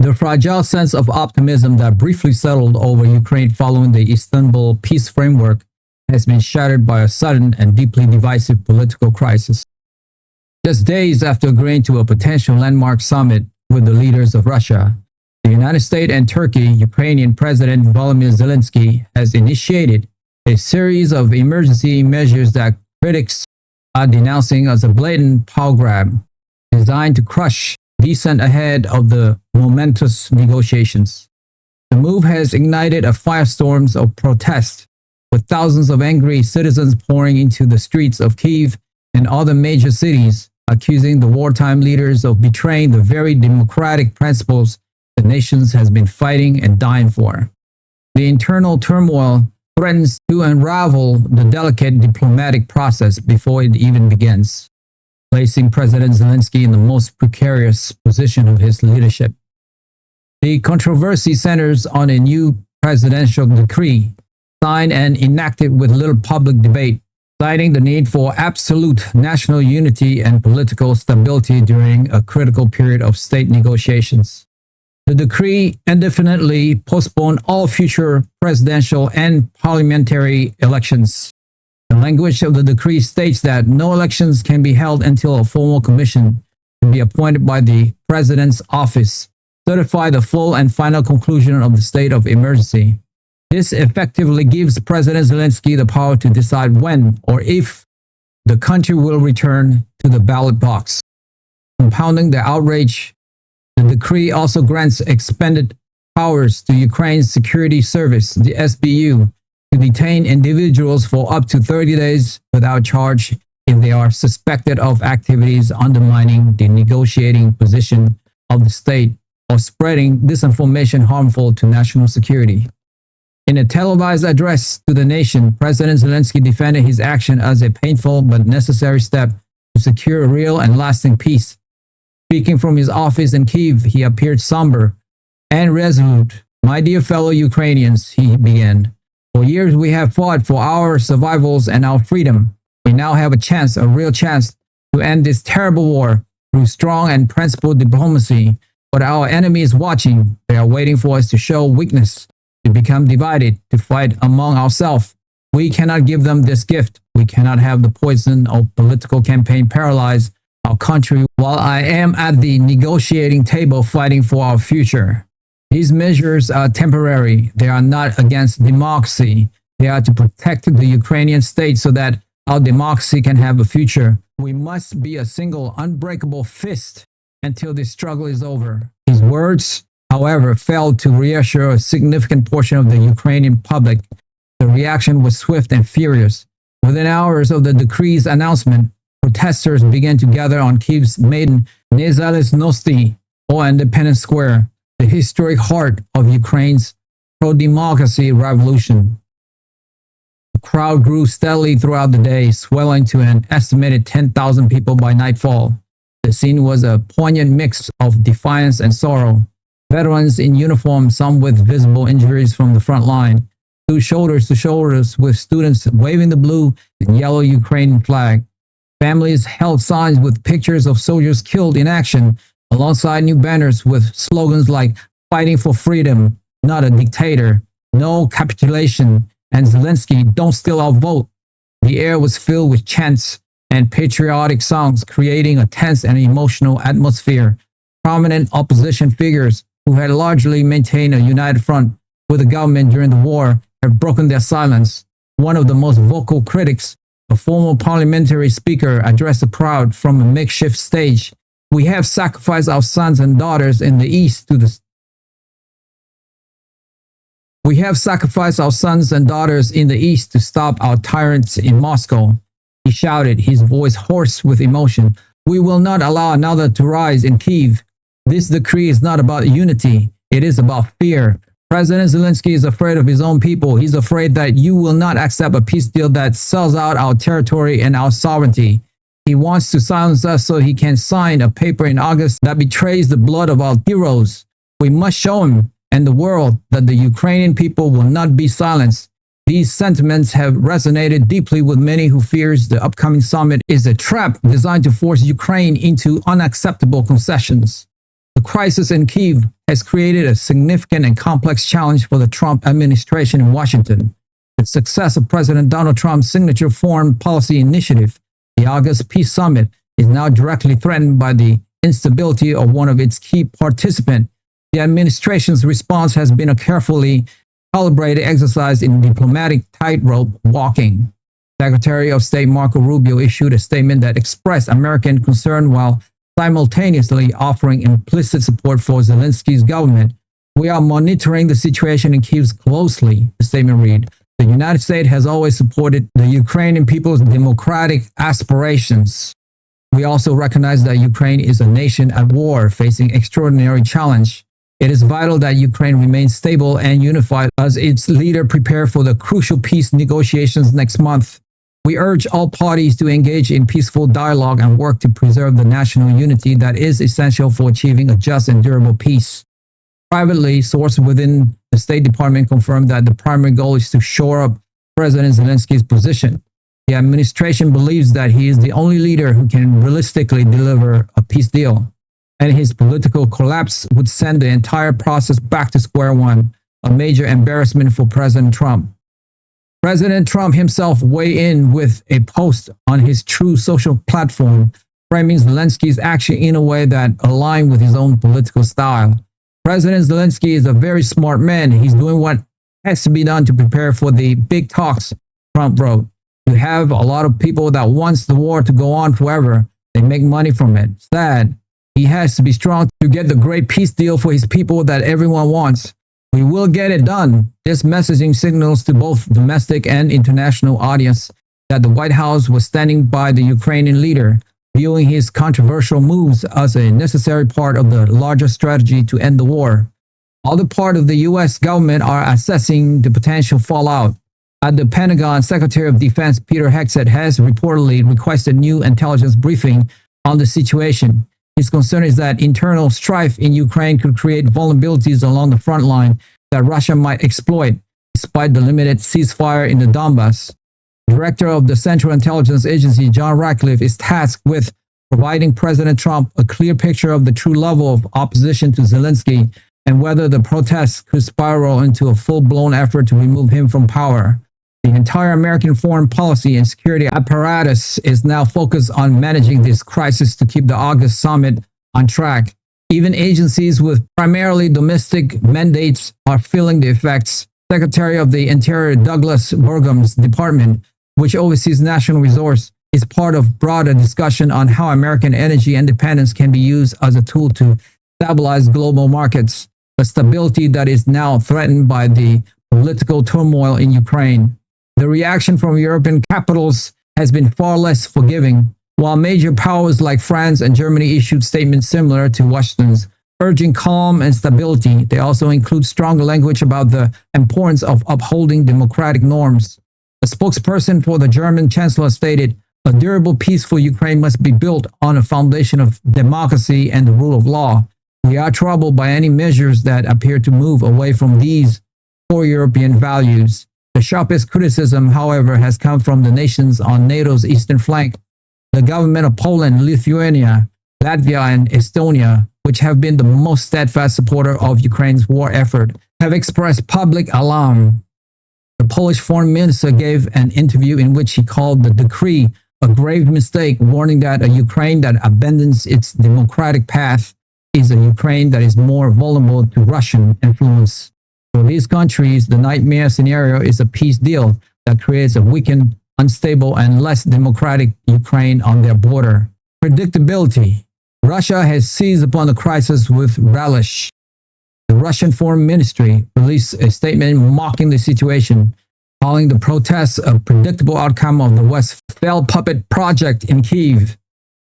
The fragile sense of optimism that briefly settled over Ukraine following the Istanbul peace framework has been shattered by a sudden and deeply divisive political crisis. Just days after agreeing to a potential landmark summit with the leaders of Russia, the United States and Turkey, Ukrainian President Volodymyr Zelensky has initiated a series of emergency measures that critics are denouncing as a blatant power grab designed to crush dissent ahead of the momentous negotiations. The move has ignited a firestorm of protest, with thousands of angry citizens pouring into the streets of Kyiv and other major cities, accusing the wartime leaders of betraying the very democratic principles the nation has been fighting and dying for. The internal turmoil threatens to unravel the delicate diplomatic process before it even begins, placing President Zelensky in the most precarious position of his leadership. The controversy centers on a new presidential decree, signed and enacted with little public debate, citing the need for absolute national unity and political stability during a critical period of state negotiations. The decree indefinitely postponed all future presidential and parliamentary elections. The language of the decree states that no elections can be held until a formal commission to be appointed by the president's office certify the full and final conclusion of the state of emergency. This effectively gives President Zelensky the power to decide when or if the country will return to the ballot box. Compounding the outrage, the decree also grants expanded powers to Ukraine's security service, the SBU, to detain individuals for up to 30 days without charge if they are suspected of activities undermining the negotiating position of the state or spreading disinformation harmful to national security. In a televised address to the nation, President Zelensky defended his action as a painful but necessary step to secure real and lasting peace. Speaking from his office in Kyiv, he appeared somber and resolute. "My dear fellow Ukrainians," he began, "for years we have fought for our survivals and our freedom. We now have a real chance to end this terrible war through strong and principled diplomacy. But our enemy is watching. They are waiting for us to show weakness, to become divided, to fight among ourselves. We cannot give them this gift. We cannot have the poison of political campaign paralyze our country while I am at the negotiating table fighting for our future. These measures are temporary. They are not against democracy. They are to protect the Ukrainian state so that our democracy can have a future. We must be a single, unbreakable fist until this struggle is over." His words, however, failed to reassure a significant portion of the Ukrainian public. The reaction was swift and furious. Within hours of the decree's announcement, protesters began to gather on Kyiv's maiden Nezalezhnosti, or Independence Square, the historic heart of Ukraine's pro-democracy revolution. The crowd grew steadily throughout the day, swelling to an estimated 10,000 people by nightfall. The scene was a poignant mix of defiance and sorrow. Veterans in uniform, some with visible injuries from the front line, stood shoulders to shoulders with students waving the blue and yellow Ukrainian flag. Families held signs with pictures of soldiers killed in action, alongside new banners with slogans like "Fighting for freedom, not a dictator," "No capitulation," and "Zelensky, don't steal our vote." The air was filled with chants and patriotic songs, creating a tense and emotional atmosphere. Prominent opposition figures who had largely maintained a united front with the government during the war have broken their silence. One of the most vocal critics, a former parliamentary speaker, addressed the crowd from a makeshift stage. "We have sacrificed our sons and daughters in the east to the We have sacrificed our sons and daughters in the east to stop our tyrants in Moscow," he shouted, his voice hoarse with emotion. "We will not allow another to rise in Kyiv. This decree is not about unity. It is about fear. President Zelensky is afraid of his own people. He's afraid that you will not accept a peace deal that sells out our territory and our sovereignty. He wants to silence us so he can sign a paper in August that betrays the blood of our heroes. We must show him and the world that the Ukrainian people will not be silenced." These sentiments have resonated deeply with many who fears the upcoming summit is a trap designed to force Ukraine into unacceptable concessions. The crisis in Kyiv has created a significant and complex challenge for the Trump administration in Washington. The success of President Donald Trump's signature foreign policy initiative, the August Peace Summit, is now directly threatened by the instability of one of its key participants. The administration's response has been a carefully calibrated exercise in diplomatic tightrope walking. Secretary of State Marco Rubio issued a statement that expressed American concern while simultaneously offering implicit support for Zelensky's government. "We are monitoring the situation in Kyiv closely," the statement read. "The United States has always supported the Ukrainian people's democratic aspirations. We also recognize that Ukraine is a nation at war facing extraordinary challenge. It is vital that Ukraine remains stable and unified as its leader prepares for the crucial peace negotiations next month. We urge all parties to engage in peaceful dialogue and work to preserve the national unity that is essential for achieving a just and durable peace." Privately, sources within the State Department confirmed that the primary goal is to shore up President Zelensky's position. The administration believes that he is the only leader who can realistically deliver a peace deal, and his political collapse would send the entire process back to square one, a major embarrassment for President Trump. President Trump himself weighed in with a post on his True social platform, framing Zelensky's action in a way that aligned with his own political style. "President Zelensky is a very smart man. He's doing what has to be done to prepare for the big talks," Trump wrote. "You have a lot of people that wants the war to go on forever. They make money from it. Sad. He has to be strong to get the great peace deal for his people that everyone wants. We will get it done." This messaging signals to both domestic and international audience that the White House was standing by the Ukrainian leader, viewing his controversial moves as a necessary part of the larger strategy to end the war. Other parts of the U.S. government are assessing the potential fallout. At the Pentagon, Secretary of Defense Peter Hegseth has reportedly requested new intelligence briefing on the situation. His concern is that internal strife in Ukraine could create vulnerabilities along the front line that Russia might exploit, despite the limited ceasefire in the Donbass. Director of the Central Intelligence Agency, John Ratcliffe, is tasked with providing President Trump a clear picture of the true level of opposition to Zelensky and whether the protests could spiral into a full-blown effort to remove him from power. The entire American foreign policy and security apparatus is now focused on managing this crisis to keep the August summit on track. Even agencies with primarily domestic mandates are feeling the effects. Secretary of the Interior Douglas Burgum's department, which oversees national resources, is part of broader discussion on how American energy independence can be used as a tool to stabilize global markets, a stability that is now threatened by the political turmoil in Ukraine. The reaction from European capitals has been far less forgiving. While major powers like France and Germany issued statements similar to Washington's, urging calm and stability, they also include stronger language about the importance of upholding democratic norms. A spokesperson for the German chancellor stated, "A durable peace for Ukraine must be built on a foundation of democracy and the rule of law. We are troubled by any measures that appear to move away from these core European values." The sharpest criticism, however, has come from the nations on NATO's eastern flank. The government of Poland, Lithuania, Latvia, and Estonia, which have been the most steadfast supporter of Ukraine's war effort, have expressed public alarm. The Polish foreign minister gave an interview in which he called the decree a grave mistake, warning that a Ukraine that abandons its democratic path is a Ukraine that is more vulnerable to Russian influence. For these countries, the nightmare scenario is a peace deal that creates a weakened, unstable, and less democratic Ukraine on their border. Predictability. Russia has seized upon the crisis with relish. The Russian Foreign Ministry released a statement mocking the situation, calling the protests a predictable outcome of the West's failed puppet project in Kyiv.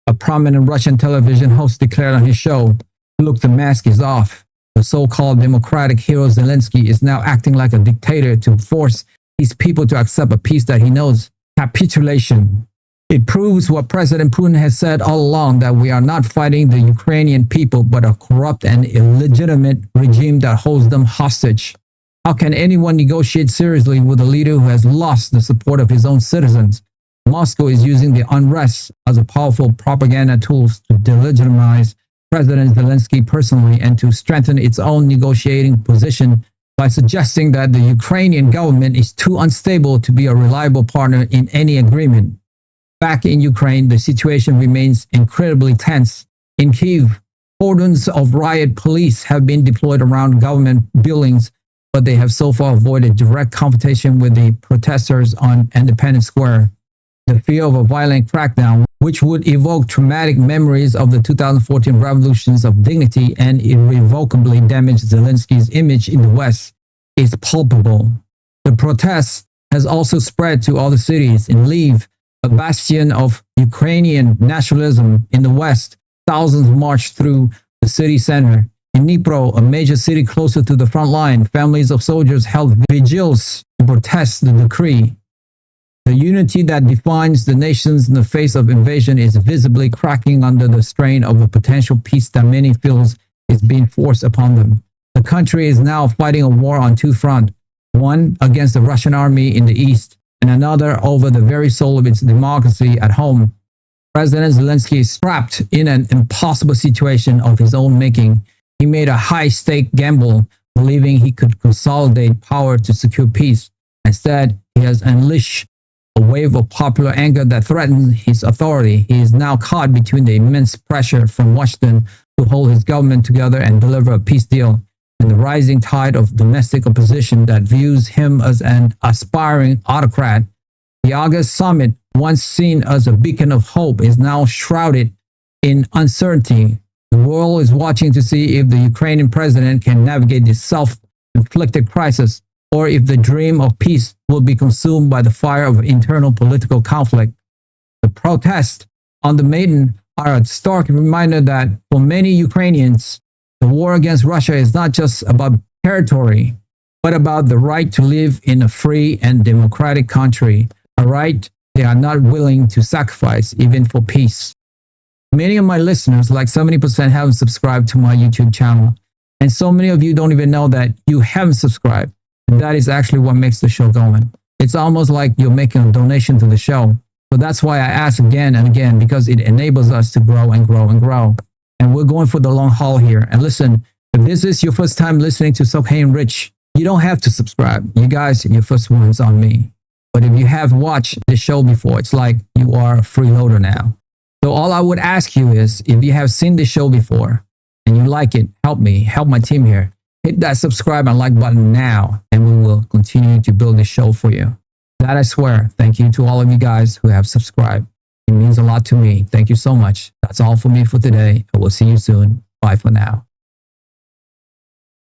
A prominent Russian television host declared on his show, "Look, the mask is off. The so-called democratic hero Zelensky is now acting like a dictator to force his people to accept a peace that he knows, capitulation." It proves what President Putin has said all along, that we are not fighting the Ukrainian people, but a corrupt and illegitimate regime that holds them hostage. How can anyone negotiate seriously with a leader who has lost the support of his own citizens? Moscow is using the unrest as a powerful propaganda tool to delegitimize President Zelensky personally and to strengthen its own negotiating position by suggesting that the Ukrainian government is too unstable to be a reliable partner in any agreement. Back in Ukraine, the situation remains incredibly tense. In Kyiv, cordons of riot police have been deployed around government buildings, but they have so far avoided direct confrontation with the protesters on Independence Square. The fear of a violent crackdown, which would evoke traumatic memories of the 2014 revolutions of dignity and irrevocably damage Zelensky's image in the West, is palpable. The protest has also spread to other cities. In Lviv, a bastion of Ukrainian nationalism in the West, thousands marched through the city center. In Dnipro, a major city closer to the front line, families of soldiers held vigils to protest the decree. The unity that defines the nations in the face of invasion is visibly cracking under the strain of a potential peace that many feels is being forced upon them. The country is now fighting a war on two fronts, one against the Russian army in the east and another over the very soul of its democracy at home. President Zelensky is trapped in an impossible situation of his own making. He made a high-stake gamble, believing he could consolidate power to secure peace. Instead, he has unleashed a wave of popular anger that threatens his authority. He is now caught between the immense pressure from Washington to hold his government together and deliver a peace deal, and the rising tide of domestic opposition that views him as an aspiring autocrat. The August summit, once seen as a beacon of hope, is now shrouded in uncertainty. The world is watching to see if the Ukrainian president can navigate this self-inflicted crisis, or if the dream of peace will be consumed by the fire of internal political conflict. The protests on the Maidan are a stark reminder that for many Ukrainians, the war against Russia is not just about territory, but about the right to live in a free and democratic country, a right they are not willing to sacrifice even for peace. Many of my listeners, like 70%, haven't subscribed to my YouTube channel, and so many of you don't even know that you haven't subscribed. And that is actually what makes the show going. It's almost like you're making a donation to the show. So that's why I ask again and again, because it enables us to grow and grow and grow. And we're going for the long haul here. And listen, if this is your first time listening to So-Hey Rich, you don't have to subscribe. You guys, your first one's on me. But if you have watched this show before, it's like you are a freeloader now. So all I would ask you is, if you have seen this show before and you like it, help me, help my team here. Hit that subscribe and like button now, and we will continue to build this show for you. That I swear. Thank you to all of you guys who have subscribed. It means a lot to me. Thank you so much. That's all for me for today. I will see you soon. Bye for now.